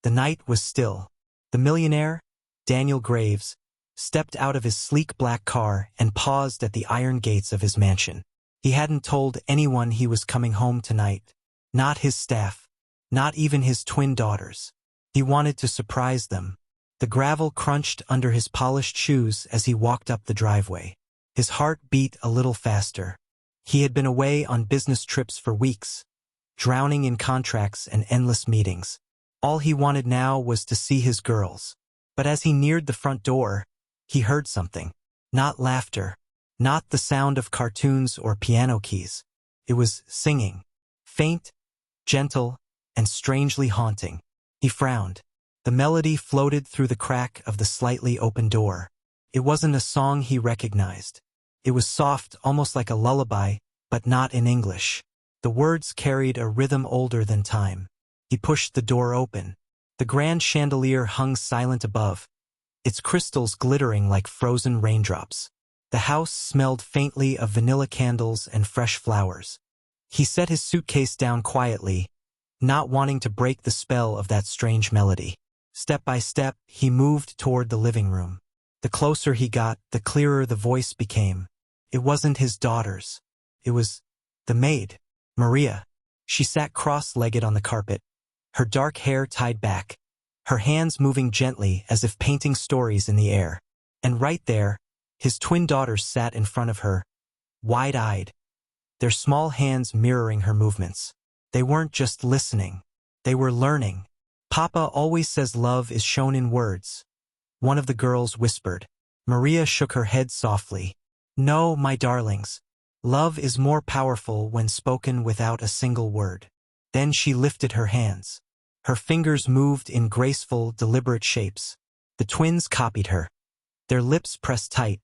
The night was still. The millionaire, Daniel Graves, stepped out of his sleek black car and paused at the iron gates of his mansion. He hadn't told anyone he was coming home tonight. Not his staff. Not even his twin daughters. He wanted to surprise them. The gravel crunched under his polished shoes as he walked up the driveway. His heart beat a little faster. He had been away on business trips for weeks, drowning in contracts and endless meetings. All he wanted now was to see his girls. But as he neared the front door, he heard something. Not laughter. Not the sound of cartoons or piano keys. It was singing. Faint, gentle, and strangely haunting. He frowned. The melody floated through the crack of the slightly open door. It wasn't a song he recognized. It was soft, almost like a lullaby, but not in English. The words carried a rhythm older than time. He pushed the door open. The grand chandelier hung silent above, its crystals glittering like frozen raindrops. The house smelled faintly of vanilla candles and fresh flowers. He set his suitcase down quietly, not wanting to break the spell of that strange melody. Step by step, he moved toward the living room. The closer he got, the clearer the voice became. It wasn't his daughters. It was the maid, Maria. She sat cross-legged on the carpet, her dark hair tied back, her hands moving gently as if painting stories in the air. And right there, his twin daughters sat in front of her, wide-eyed, their small hands mirroring her movements. They weren't just listening. They were learning. "Papa always says love is shown in words," one of the girls whispered. Maria shook her head softly. "No, my darlings. Love is more powerful when spoken without a single word." Then she lifted her hands. Her fingers moved in graceful, deliberate shapes. The twins copied her. Their lips pressed tight,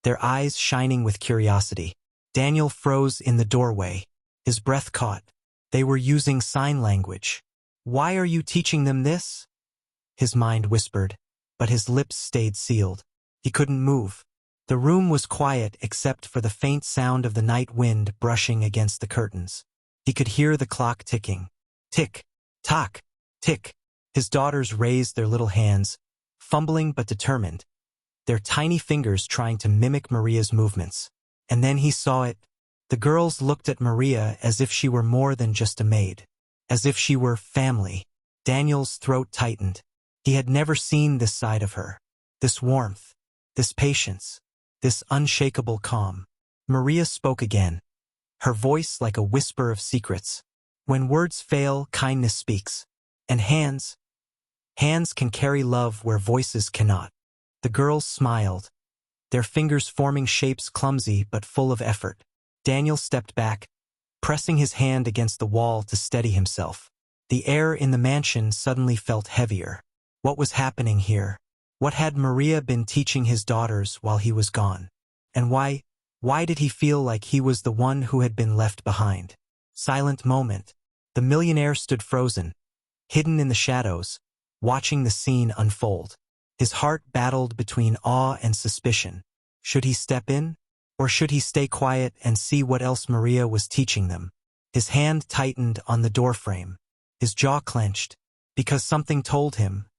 their eyes shining with curiosity. Daniel froze in the doorway. His breath caught. They were using sign language. "Why are you teaching them this?" his mind whispered, but his lips stayed sealed. He couldn't move. The room was quiet except for the faint sound of the night wind brushing against the curtains. He could hear the clock ticking. Tick, tock, tick. His daughters raised their little hands, fumbling but determined, their tiny fingers trying to mimic Maria's movements. And then he saw it. The girls looked at Maria as if she were more than just a maid, as if she were family. Daniel's throat tightened. He had never seen this side of her. This warmth, this patience, this unshakable calm. Maria spoke again, her voice like a whisper of secrets. "When words fail, kindness speaks. And hands can carry love where voices cannot." The girls smiled, their fingers forming shapes clumsy but full of effort. Daniel stepped back, pressing his hand against the wall to steady himself. The air in the mansion suddenly felt heavier. What was happening here? What had Maria been teaching his daughters while he was gone? And why did he feel like he was the one who had been left behind? Silent moment. The millionaire stood frozen, hidden in the shadows, watching the scene unfold. His heart battled between awe and suspicion. Should he step in? Or should he stay quiet and see what else Maria was teaching them? His hand tightened on the doorframe. His jaw clenched, because something told him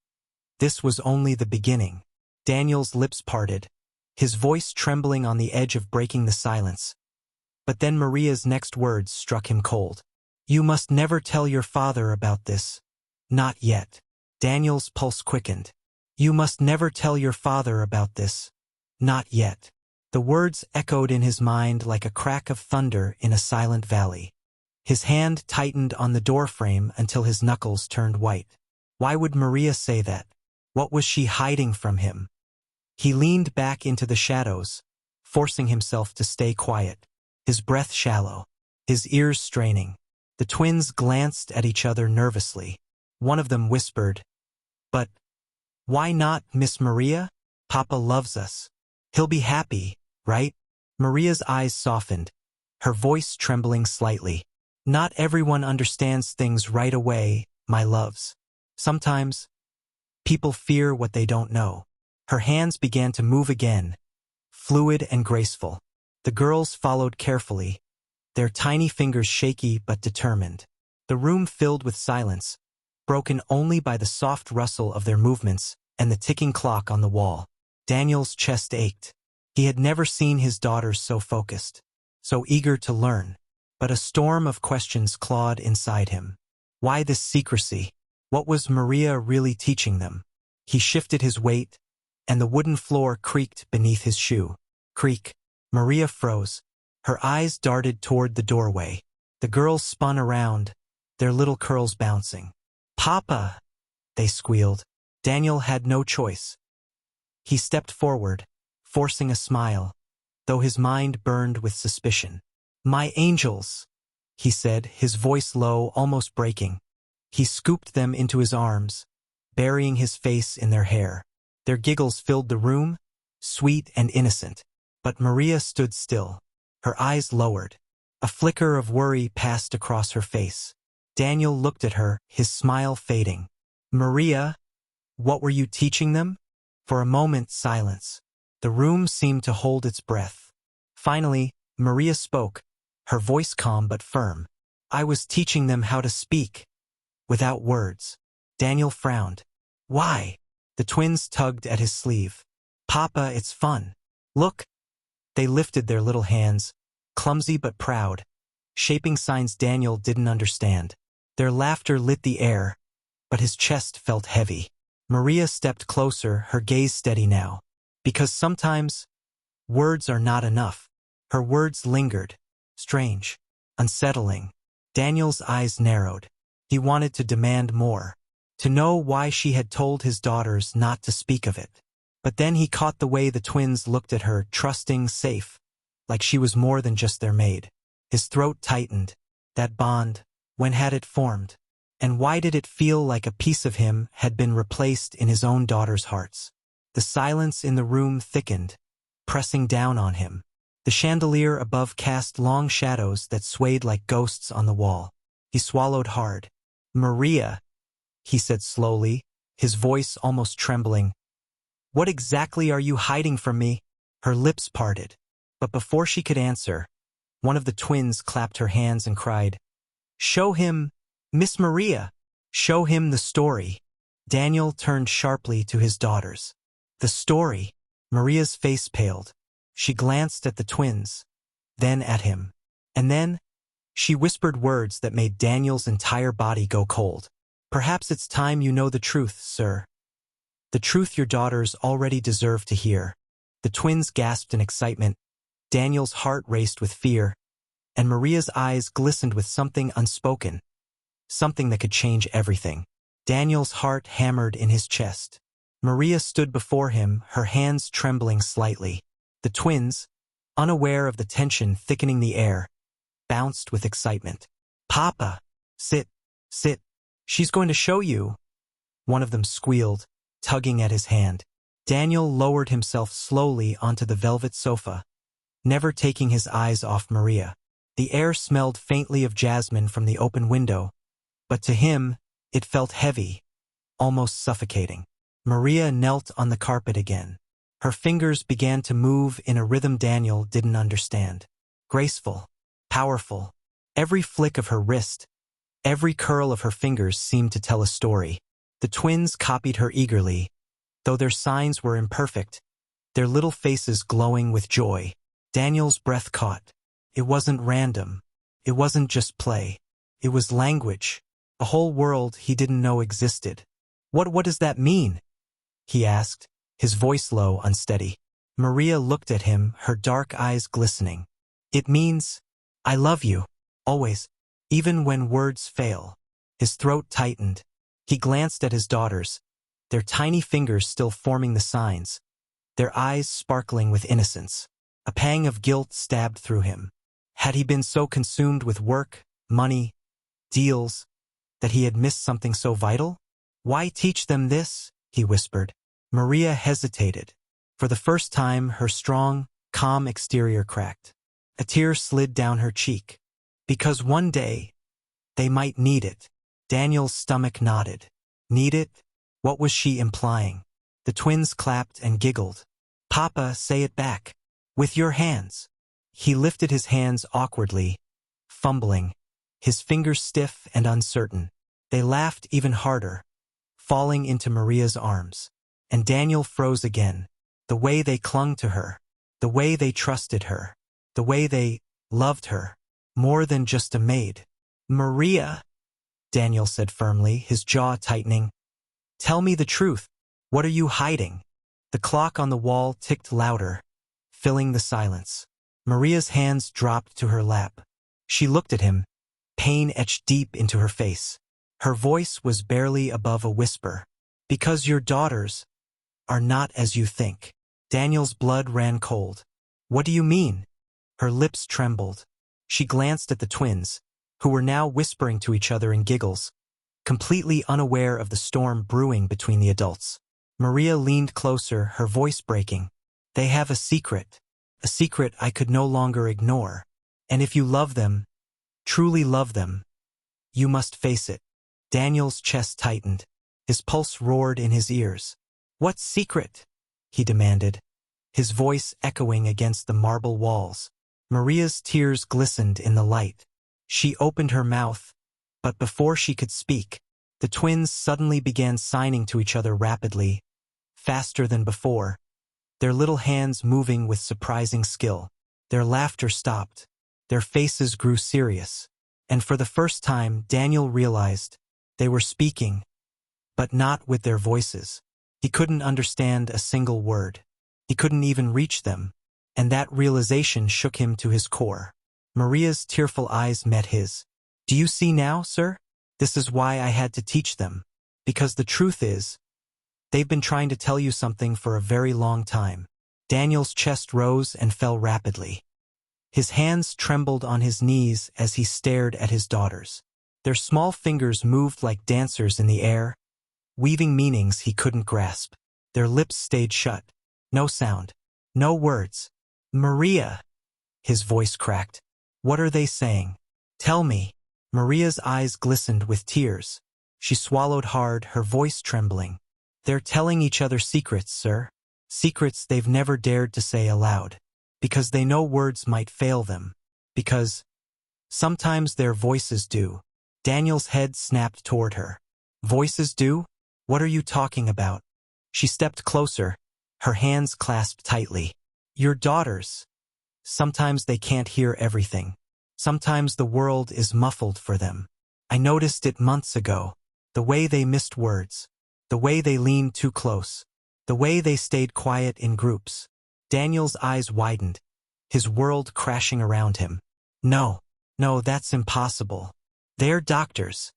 this was only the beginning. Daniel's lips parted, his voice trembling on the edge of breaking the silence. But then Maria's next words struck him cold. "You must never tell your father about this. Not yet." Daniel's pulse quickened. "You must never tell your father about this. Not yet." The words echoed in his mind like a crack of thunder in a silent valley. His hand tightened on the doorframe until his knuckles turned white. Why would Maria say that? What was she hiding from him? He leaned back into the shadows, forcing himself to stay quiet, his breath shallow, his ears straining. The twins glanced at each other nervously. One of them whispered, "But why not, Miss Maria? Papa loves us. He'll be happy, right?" Maria's eyes softened, her voice trembling slightly. "Not everyone understands things right away, my loves. Sometimes people fear what they don't know." Her hands began to move again, fluid and graceful. The girls followed carefully, their tiny fingers shaky but determined. The room filled with silence, broken only by the soft rustle of their movements and the ticking clock on the wall. Daniel's chest ached. He had never seen his daughters so focused, so eager to learn. But a storm of questions clawed inside him. Why this secrecy? What was Maria really teaching them? He shifted his weight, and the wooden floor creaked beneath his shoe. Creak. Maria froze. Her eyes darted toward the doorway. The girls spun around, their little curls bouncing. "Papa!" they squealed. Daniel had no choice. He stepped forward, forcing a smile, though his mind burned with suspicion. "My angels," he said, his voice low, almost breaking. He scooped them into his arms, burying his face in their hair. Their giggles filled the room, sweet and innocent. But Maria stood still, her eyes lowered. A flicker of worry passed across her face. Daniel looked at her, his smile fading. "Maria, what were you teaching them?" For a moment, silence. The room seemed to hold its breath. Finally, Maria spoke, her voice calm but firm. "I was teaching them how to speak, without words." Daniel frowned. "Why?" The twins tugged at his sleeve. "Papa, it's fun. Look." They lifted their little hands, clumsy but proud, shaping signs Daniel didn't understand. Their laughter lit the air, but his chest felt heavy. Maria stepped closer, her gaze steady now. Because sometimes, words are not enough. Her words lingered, strange, unsettling. Daniel's eyes narrowed. He wanted to demand more, to know why she had told his daughters not to speak of it. But then he caught the way the twins looked at her, trusting, safe, like she was more than just their maid. His throat tightened. That bond, when had it formed? And why did it feel like a piece of him had been replaced in his own daughters' hearts? The silence in the room thickened, pressing down on him. The chandelier above cast long shadows that swayed like ghosts on the wall. He swallowed hard. "Maria," he said slowly, his voice almost trembling. "What exactly are you hiding from me?" Her lips parted. But before she could answer, one of the twins clapped her hands and cried, "Show him, Miss Maria! Show him the story." Daniel turned sharply to his daughters. "The story." Maria's face paled. She glanced at the twins, then at him. And then, she whispered words that made Daniel's entire body go cold. "Perhaps it's time you know the truth, sir. The truth your daughters already deserve to hear." The twins gasped in excitement. Daniel's heart raced with fear, and Maria's eyes glistened with something unspoken, something that could change everything. Daniel's heart hammered in his chest. Maria stood before him, her hands trembling slightly. The twins, unaware of the tension thickening the air, bounced with excitement. "Papa! Sit, sit. She's going to show you." One of them squealed, tugging at his hand. Daniel lowered himself slowly onto the velvet sofa, never taking his eyes off Maria. The air smelled faintly of jasmine from the open window, but to him, it felt heavy, almost suffocating. Maria knelt on the carpet again. Her fingers began to move in a rhythm Daniel didn't understand. Graceful, powerful. Every flick of her wrist, every curl of her fingers seemed to tell a story. The twins copied her eagerly, though their signs were imperfect, their little faces glowing with joy. Daniel's breath caught. It wasn't random. It wasn't just play. It was language, a whole world he didn't know existed. What does that mean?" he asked, his voice low, unsteady. Maria looked at him, her dark eyes glistening. "It means, I love you, always, even when words fail." His throat tightened. He glanced at his daughters, their tiny fingers still forming the signs, their eyes sparkling with innocence. A pang of guilt stabbed through him. Had he been so consumed with work, money, deals, that he had missed something so vital? "Why teach them this?" he whispered. Maria hesitated. For the first time, her strong, calm exterior cracked. A tear slid down her cheek. "Because one day, they might need it." Daniel's stomach nodded. Need it? What was she implying? The twins clapped and giggled. "Papa, say it back. With your hands." He lifted his hands awkwardly, fumbling, his fingers stiff and uncertain. They laughed even harder, falling into Maria's arms. And Daniel froze again. The way they clung to her. The way they trusted her. The way they loved her. More than just a maid. "Maria," Daniel said firmly, his jaw tightening. "Tell me the truth. What are you hiding?" The clock on the wall ticked louder, filling the silence. Maria's hands dropped to her lap. She looked at him, pain etched deep into her face. Her voice was barely above a whisper. "Because your daughters are not as you think." Daniel's blood ran cold. "What do you mean?" Her lips trembled. She glanced at the twins, who were now whispering to each other in giggles, completely unaware of the storm brewing between the adults. Maria leaned closer, her voice breaking. "They have a secret I could no longer ignore. And if you love them, truly love them, you must face it." Daniel's chest tightened. His pulse roared in his ears. "What secret?" he demanded, his voice echoing against the marble walls. Maria's tears glistened in the light. She opened her mouth, but before she could speak, the twins suddenly began signing to each other rapidly, faster than before, their little hands moving with surprising skill. Their laughter stopped. Their faces grew serious. And for the first time, Daniel realized they were speaking, but not with their voices. He couldn't understand a single word. He couldn't even reach them, and that realization shook him to his core. Maria's tearful eyes met his. "Do you see now, sir? This is why I had to teach them. Because the truth is, they've been trying to tell you something for a very long time." Daniel's chest rose and fell rapidly. His hands trembled on his knees as he stared at his daughters. Their small fingers moved like dancers in the air, weaving meanings he couldn't grasp. Their lips stayed shut. No sound. No words. "Maria," his voice cracked. "What are they saying? Tell me." Maria's eyes glistened with tears. She swallowed hard, her voice trembling. "They're telling each other secrets, sir. Secrets they've never dared to say aloud. Because they know words might fail them. Because sometimes their voices do." Daniel's head snapped toward her. "Voices do? What are you talking about?" She stepped closer, her hands clasped tightly. "Your daughters. Sometimes they can't hear everything. Sometimes the world is muffled for them. I noticed it months ago. The way they missed words. The way they leaned too close. The way they stayed quiet in groups." Daniel's eyes widened, his world crashing around him. No, that's impossible. They're doctors."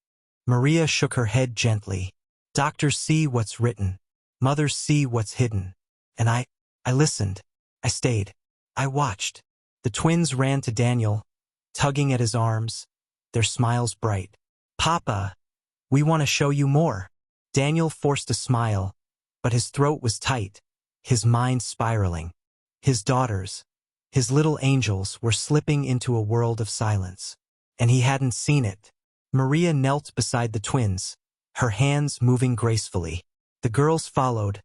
Maria shook her head gently. "Doctors see what's written. Mothers see what's hidden. And I listened. I stayed. I watched." The twins ran to Daniel, tugging at his arms, their smiles bright. "Papa, we want to show you more." Daniel forced a smile, but his throat was tight, his mind spiraling. His daughters, his little angels, were slipping into a world of silence. And he hadn't seen it. Maria knelt beside the twins, her hands moving gracefully. The girls followed,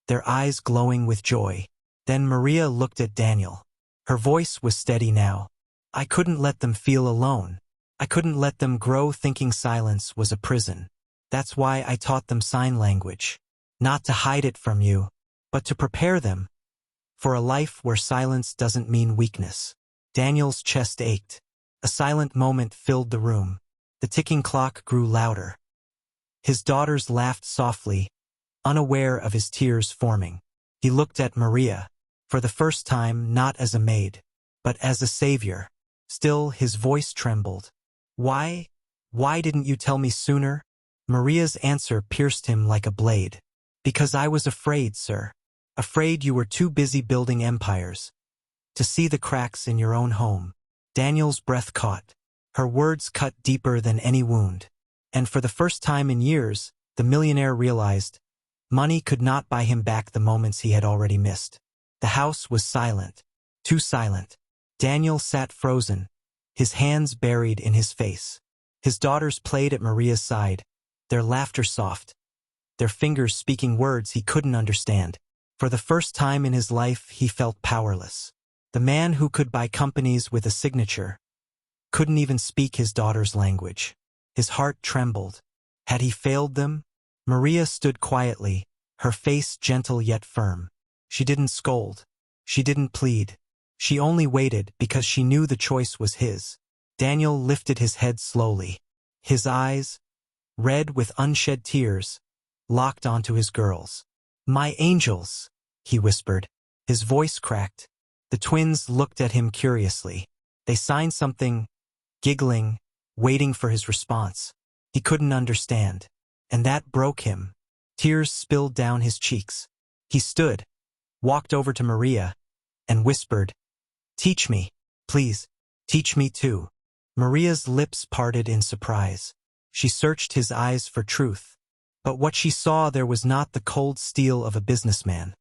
their eyes glowing with joy. Then Maria looked at Daniel. Her voice was steady now. "I couldn't let them feel alone. I couldn't let them grow thinking silence was a prison. That's why I taught them sign language. Not to hide it from you, but to prepare them for a life where silence doesn't mean weakness." Daniel's chest ached. A silent moment filled the room. The ticking clock grew louder. His daughters laughed softly, unaware of his tears forming. He looked at Maria, for the first time not as a maid, but as a savior. Still, his voice trembled. Why didn't you tell me sooner?" Maria's answer pierced him like a blade. "Because I was afraid, sir. Afraid you were too busy building empires to see the cracks in your own home." Daniel's breath caught. Her words cut deeper than any wound. And for the first time in years, the millionaire realized money could not buy him back the moments he had already missed. The house was silent. Too silent. Daniel sat frozen, his hands buried in his face. His daughters played at Maria's side, their laughter soft, their fingers speaking words he couldn't understand. For the first time in his life, he felt powerless. The man who could buy companies with a signature couldn't even speak his daughter's language. His heart trembled. Had he failed them? Maria stood quietly, her face gentle yet firm. She didn't scold. She didn't plead. She only waited because she knew the choice was his. Daniel lifted his head slowly. His eyes, red with unshed tears, locked onto his girls. "My angels," he whispered. His voice cracked. The twins looked at him curiously. They signed something, giggling, waiting for his response. He couldn't understand. And that broke him. Tears spilled down his cheeks. He stood, walked over to Maria, and whispered, "Teach me, please, teach me too." Maria's lips parted in surprise. She searched his eyes for truth. But what she saw there was not the cold steel of a businessman.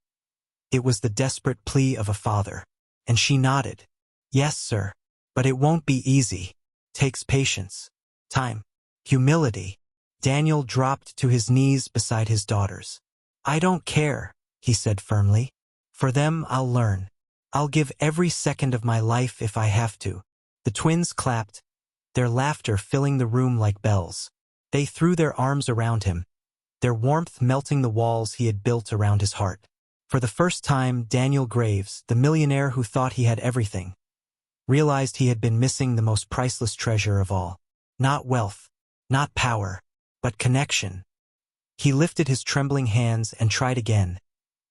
It was the desperate plea of a father. And she nodded. "Yes, sir. But it won't be easy. Takes patience, time, humility." Daniel dropped to his knees beside his daughters. "I don't care," he said firmly. "For them, I'll learn. I'll give every second of my life if I have to." The twins clapped, their laughter filling the room like bells. They threw their arms around him, their warmth melting the walls he had built around his heart. For the first time, Daniel Graves, the millionaire who thought he had everything, realized he had been missing the most priceless treasure of all. Not wealth, not power, but connection. He lifted his trembling hands and tried again,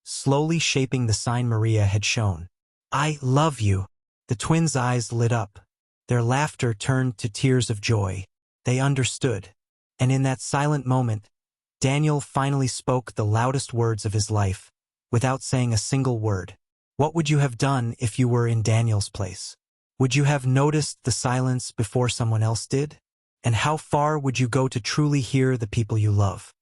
slowly shaping the sign Maria had shown. "I love you." The twins' eyes lit up. Their laughter turned to tears of joy. They understood. And in that silent moment, Daniel finally spoke the loudest words of his life, without saying a single word. What would you have done if you were in Daniel's place? Would you have noticed the silence before someone else did? And how far would you go to truly hear the people you love?